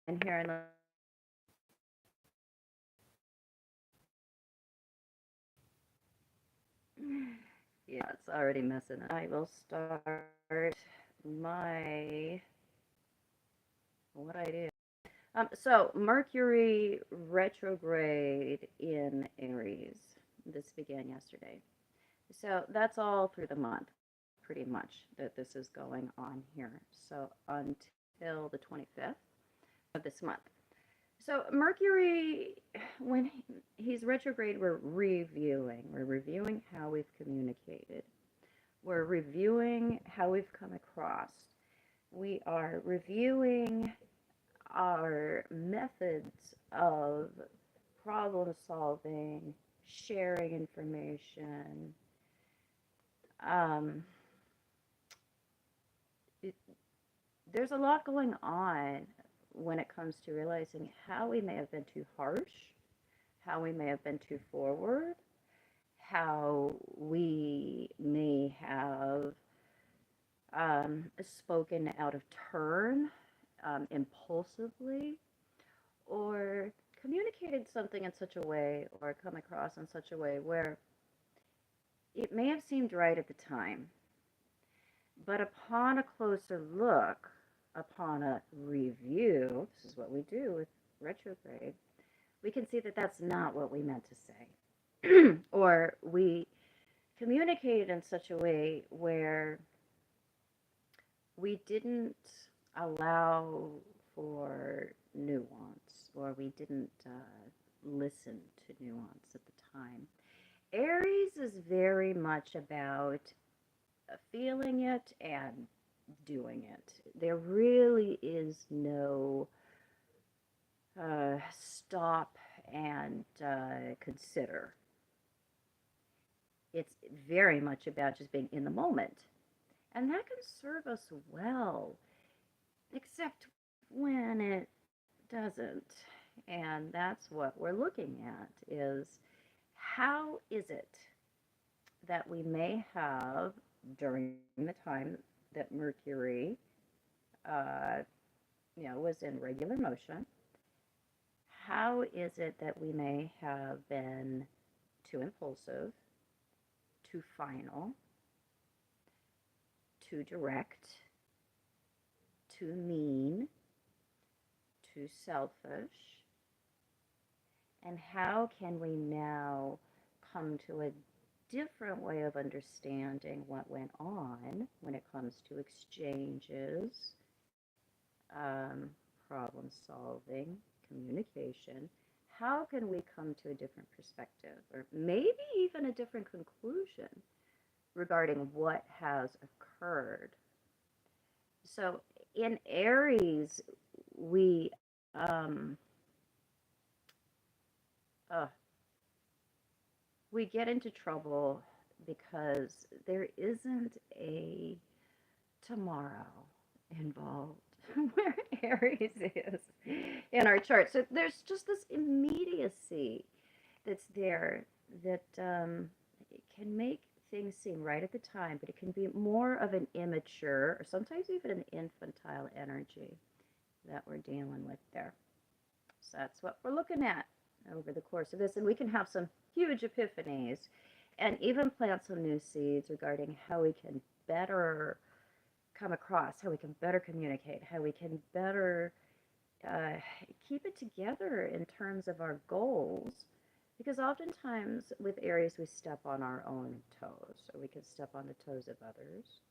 here in the yeah, it's already messing up. I will start my what I do. So Mercury retrograde in Aries. This began yesterday. So that's all through the month, pretty much, that this is going on here. So until the 25th of this month. So Mercury, when he's retrograde, we're reviewing. We're reviewing how we've communicated. We're reviewing how we've come across. We are reviewing our methods of problem solving, sharing information. Um, it, there's a lot going on when it comes to realizing how we may have been too harsh, how we may have been too forward, how we may have spoken out of turn, impulsively, or communicated something in such a way or come across in such a way where it may have seemed right at the time, but upon a closer look, upon a review, this is what we do with retrograde, we can see that that's not what we meant to say. Or we communicated in such a way where we didn't allow for nuance, or we didn't listen to nuance at the time. Aries is very much about feeling it and doing it. There really is no stop and consider. It's very much about just being in the moment. And that can serve us well, except when it doesn't. And that's what we're looking at is how is it that we may have during the time that Mercury was in regular motion, how is it that we may have been too impulsive, too final, too direct, too mean, too selfish? And how can we now come to a different way of understanding what went on when it comes to exchanges, problem solving, communication? How can we come to a different perspective or maybe even a different conclusion regarding what has occurred? So in Aries, we uh, we get into trouble because there isn't a tomorrow involved where Aries is in our chart. So there's just this immediacy that's there that it can make things seem right at the time, but it can be more of an immature or sometimes even an infantile energy that we're dealing with there. So that's what we're looking at over the course of this. And we can have some huge epiphanies and even plant some new seeds regarding how we can better come across, how we can better communicate, how we can better uh, keep it together in terms of our goals. Because oftentimes with Aries, we step on our own toes, or we can step on the toes of others,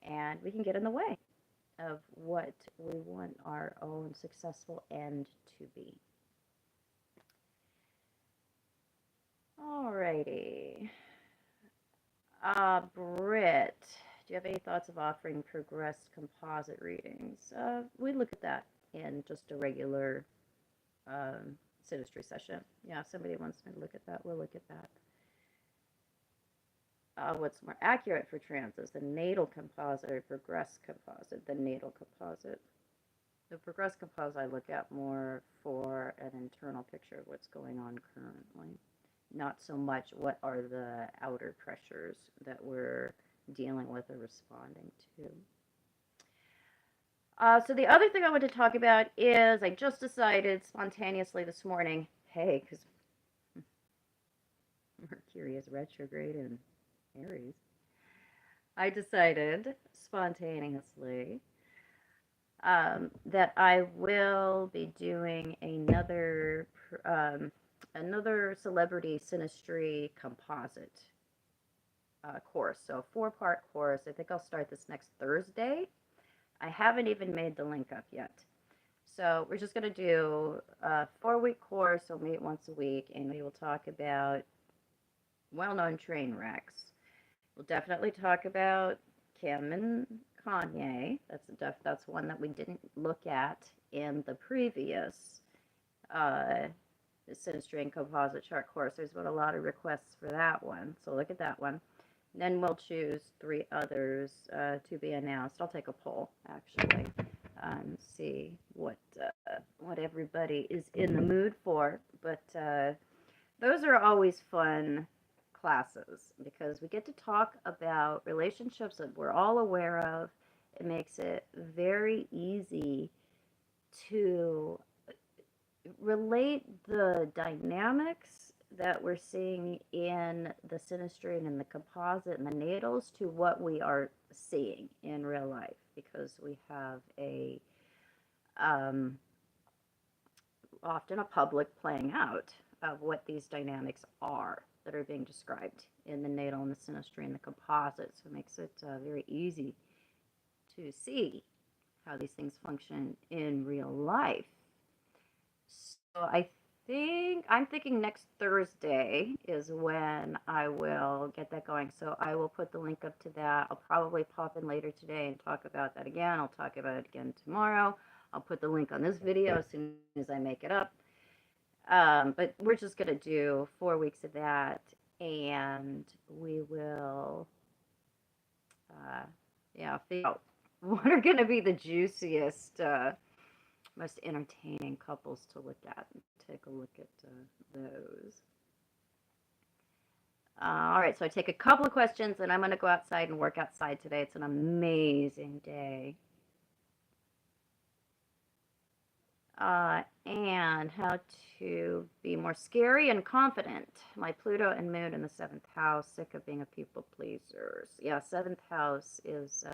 and we can get in the way of what we want our own successful end to be. Alrighty. Britt, do you have any thoughts of offering progressed composite readings? We look at that in just a regular Synastry session. Yeah, if somebody wants me to look at that, we'll look at that. What's more accurate for transits, the natal composite or progressed composite? The natal composite. The progressed composite I look at more for an internal picture of what's going on currently. Not so much what are the outer pressures that we're dealing with or responding to. So the other thing I want to talk about is I just decided spontaneously this morning, hey, because Mercury is retrograde in Aries, I decided spontaneously that I will be doing another celebrity synastry composite course. So a four-part course. I think I'll start this next Thursday. I haven't even made the link up yet. So we're just going to do a 4-week course. We'll meet once a week, and we will talk about well-known train wrecks. We'll definitely talk about Kim and Kanye. That's one that we didn't look at in the previous uh, Synastry and Composite Chart course. There's been a lot of requests for that one, so look at that one. Then we'll choose 3 others to be announced. I'll take a poll, actually, see what everybody is in the mood for. But those are always fun classes because we get to talk about relationships that we're all aware of. It makes it very easy to relate the dynamics that we're seeing in the synastry and in the composite and the natals to what we are seeing in real life because we have a um, often a public playing out of what these dynamics are that are being described in the natal and the synastry and the composite. So it makes it very easy to see how these things function in real life. So I'm thinking next Thursday is when I will get that going. So I will put the link up to that. I'll probably pop in later today and talk about that again. I'll talk about it again tomorrow. I'll put the link on this video as soon as I make it up. But we're just going to do 4 weeks of that, and we will, figure out what are going to be the juiciest, most entertaining couples to look at. Take a look at those. All right, so I take a couple of questions, and I'm going to go outside and work outside today. It's an amazing day. And how to be more scary and confident. My Pluto and Moon in the 7th house, sick of being a people pleaser. Yeah, 7th house is,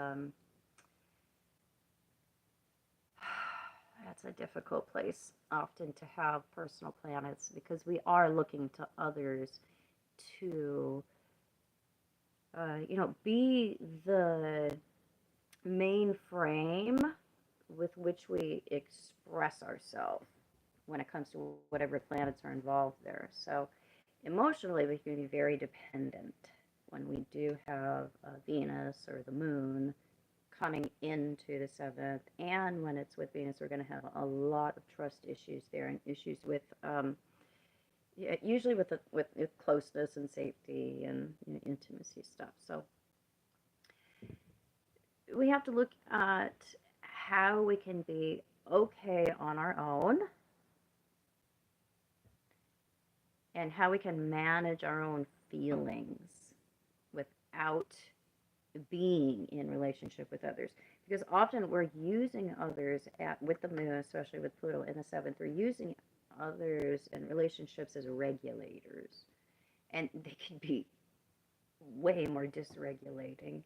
that's a difficult place often to have personal planets because we are looking to others to, be the main frame with which we express ourselves when it comes to whatever planets are involved there. So emotionally, we can be very dependent when we do have Venus or the moon coming into the 7th. And when it's with Venus, we're going to have a lot of trust issues there and issues with, usually with closeness and safety and intimacy stuff. So we have to look at how we can be okay on our own and how we can manage our own feelings without being in relationship with others. Because often we're using others with the moon, especially with Pluto in the 7th, we're using others and relationships as regulators. And they can be way more dysregulating.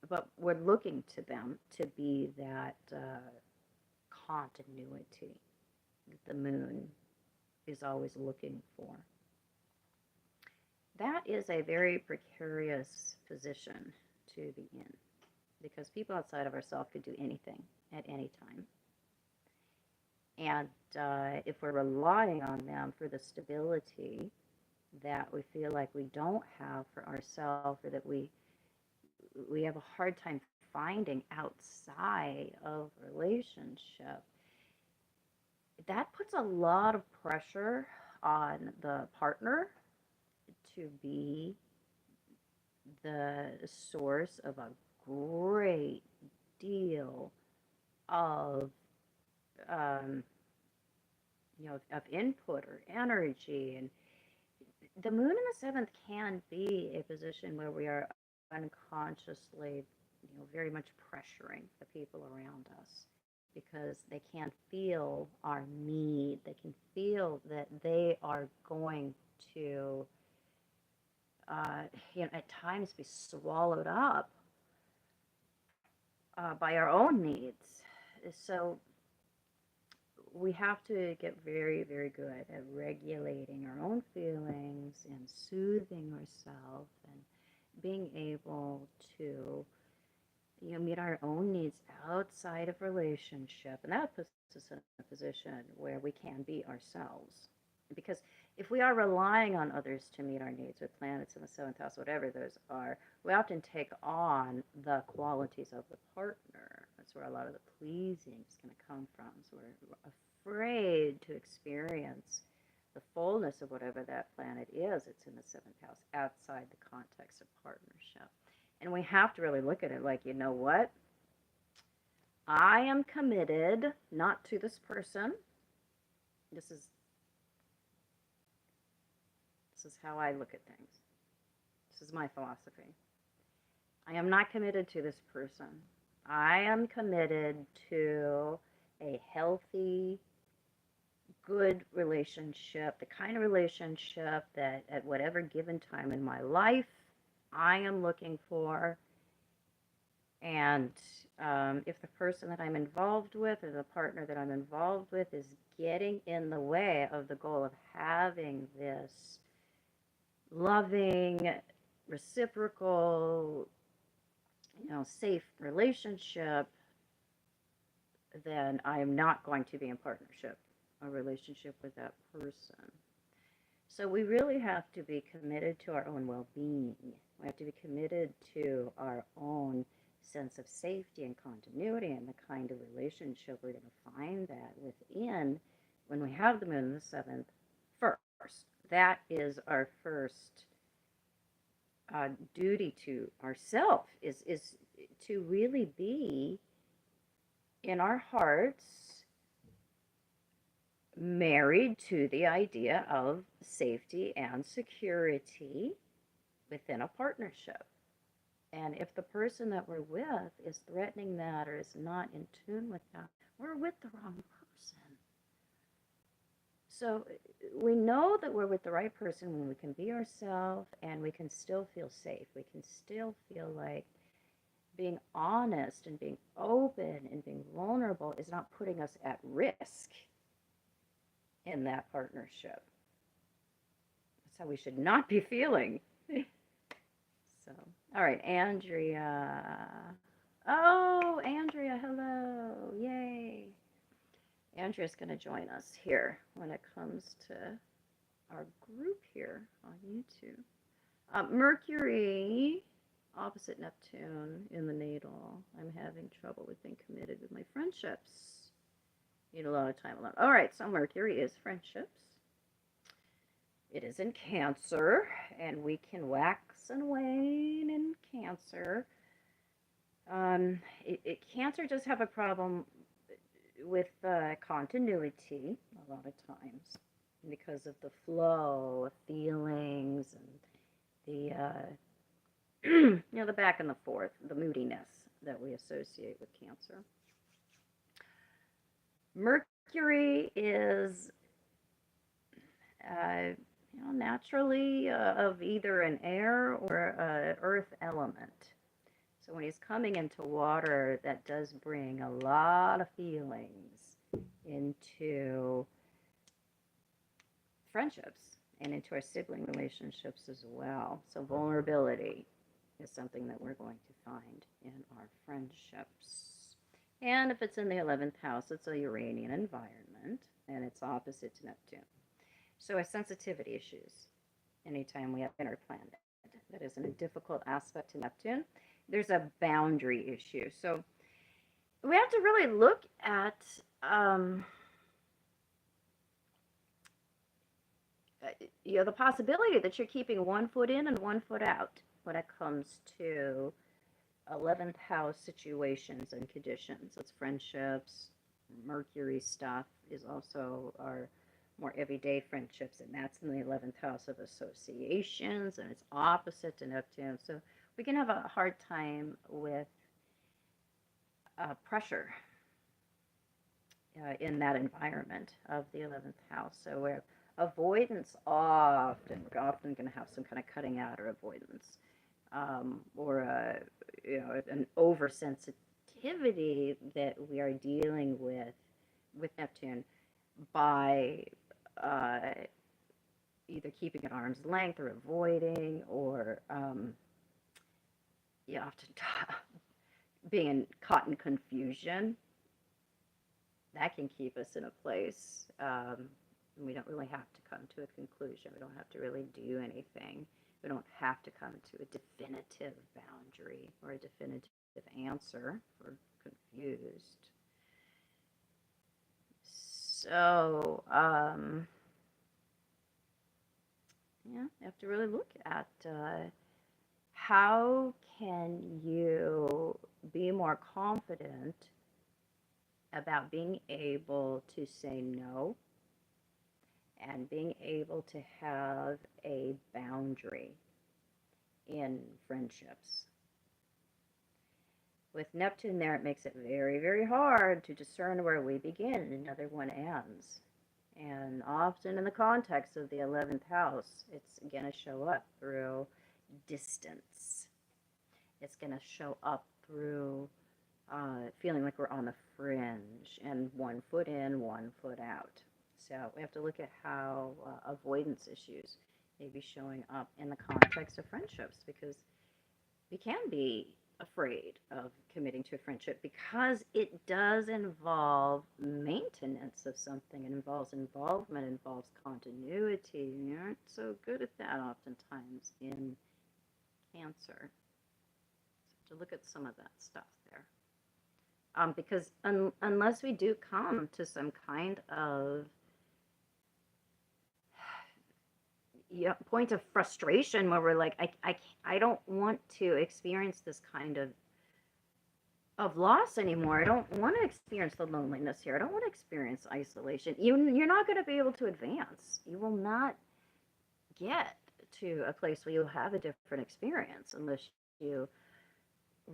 But we're looking to them to be that continuity that the moon is always looking for. That is a very precarious position to be in because people outside of ourselves could do anything at any time. And if we're relying on them for the stability that we feel like we don't have for ourselves or that we have a hard time finding outside of relationship, that puts a lot of pressure on the partner to be the source of a great deal of of input or energy. And the moon in the 7th can be a position where we are unconsciously, very much pressuring the people around us because they can't feel our need. They can feel that they are going to, uh, at times be swallowed up by our own needs. So we have to get very, very good at regulating our own feelings and soothing ourselves and being able to, meet our own needs outside of relationship. And that puts us in a position where we can be ourselves. Because if we are relying on others to meet our needs with planets in the seventh house, whatever those are, we often take on the qualities of the partner. That's where a lot of the pleasing is going to come from. So we're afraid to experience the fullness of whatever that planet is. It's in the seventh house outside the context of partnership. And we have to really look at it like, you know what? I am committed not to this person. This is how I look at things. This is my philosophy. I am not committed to this person. I am committed to a healthy, good relationship, the kind of relationship that at whatever given time in my life I am looking for. And if the person that I'm involved with or the partner that I'm involved with is getting in the way of the goal of having this loving, reciprocal, safe relationship, then I am not going to be in partnership or relationship with that person. So we really have to be committed to our own well-being. We have to be committed to our own sense of safety and continuity and the kind of relationship we're going to find that within when we have the moon in the seventh first. That is our first duty to ourself, is to really be in our hearts married to the idea of safety and security within a partnership. And if the person that we're with is threatening that or is not in tune with that, we're with the wrong person. So we know that we're with the right person when we can be ourselves and we can still feel safe. We can still feel like being honest and being open and being vulnerable is not putting us at risk in that partnership. That's how we should not be feeling. So, all right, Andrea. Oh, Andrea, hello. Yay. Andrea's going to join us here when it comes to our group here on YouTube. Mercury, opposite Neptune in the natal. I'm having trouble with being committed with my friendships. Need a lot of time alone. All right, so Mercury is friendships. It is in Cancer, and we can wax and wane in Cancer. Cancer does have a problem with continuity a lot of times because of the flow of feelings and the the back and the forth, the moodiness that we associate with Cancer. Mercury is naturally of either an air or earth element. So when he's coming into water, that does bring a lot of feelings into friendships and into our sibling relationships as well. So vulnerability is something that we're going to find in our friendships. And if it's in the 11th house, it's a Uranian environment, and it's opposite to Neptune. So our sensitivity issues, anytime we have inner planet, that isn't a difficult aspect to Neptune. There's a boundary issue. So we have to really look at the possibility that you're keeping one foot in and one foot out when it comes to 11th house situations and conditions. It's friendships. Mercury stuff is also our more everyday friendships, and that's in the 11th house of associations, and it's opposite to Neptune. So we we can have a hard time with pressure in that environment of the 11th house. So where avoidance we're often going to have some kind of cutting out or avoidance, or an oversensitivity that we are dealing with Neptune by uh, either keeping at arm's length or avoiding, or often being caught in confusion. That can keep us in a place. We don't really have to come to a conclusion. We don't have to really do anything. We don't have to come to a definitive boundary or a definitive answer if we're confused. So, you have to really look at how can you be more confident about being able to say no and being able to have a boundary in friendships. With Neptune there, it makes it very, very hard to discern where we begin and another one ends. And often in the context of the 11th house, it's going to show up through distance. It's going to show up through feeling like we're on the fringe and one foot in, one foot out. So we have to look at how avoidance issues may be showing up in the context of friendships, because we can be afraid of committing to a friendship because it does involve maintenance of something. It involves involvement, it involves continuity. We aren't so good at that oftentimes in Cancer. So to look at some of that stuff there. Because unless we do come to some kind of point of frustration where we're like, I don't want to experience this kind of loss anymore. I don't want to experience the loneliness here. I don't want to experience isolation. You're not going to be able to advance. You will not get to a place where you'll have a different experience unless you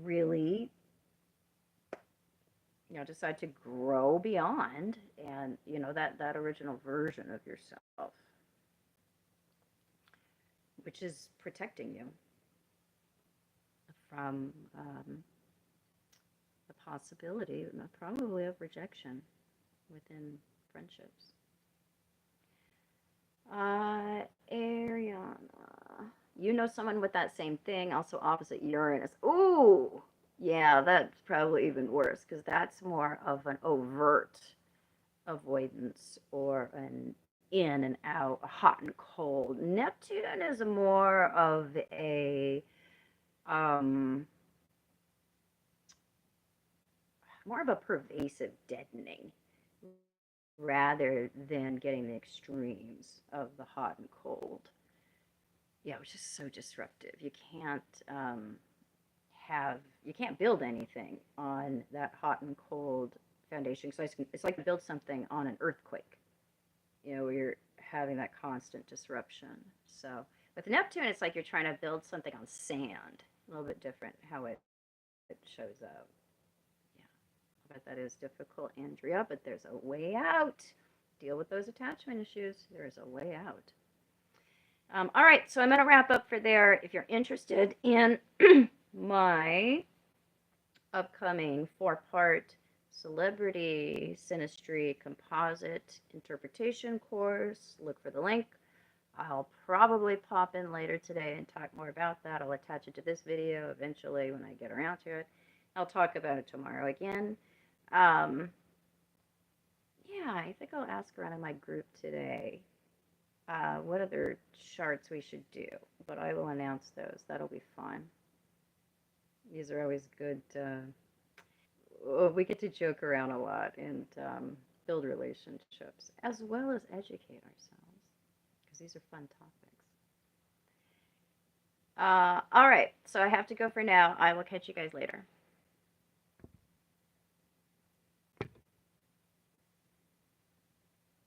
really decide to grow beyond and that original version of yourself, which is protecting you from the possibility, probably, of rejection within friendships. Ariana, someone with that same thing, also opposite Uranus. Ooh, yeah, that's probably even worse, because that's more of an overt avoidance or an in and out, hot and cold. Neptune is more of a pervasive deadening rather than getting the extremes of the hot and cold. Yeah, which is so disruptive. You can't build anything on that hot and cold foundation. So it's like to build something on an earthquake, where you're having that constant disruption. So with Neptune, it's like you're trying to build something on sand. A little bit different how it shows up. Yeah, I bet that is difficult, Andrea, but there's a way out. Deal with those attachment issues. There is a way out. All right, so I'm going to wrap up for there. If you're interested in my upcoming 4-part celebrity synastry composite interpretation course, look for the link. I'll probably pop in later today and talk more about that. I'll attach it to this video eventually when I get around to it. I'll talk about it tomorrow again. Yeah, I think I'll ask around in my group today what other charts we should do, but I will announce those. That'll be fun. These are always good. We get to joke around a lot and build relationships, as well as educate ourselves, because these are fun topics. All right, so I have to go for now. I will catch you guys later.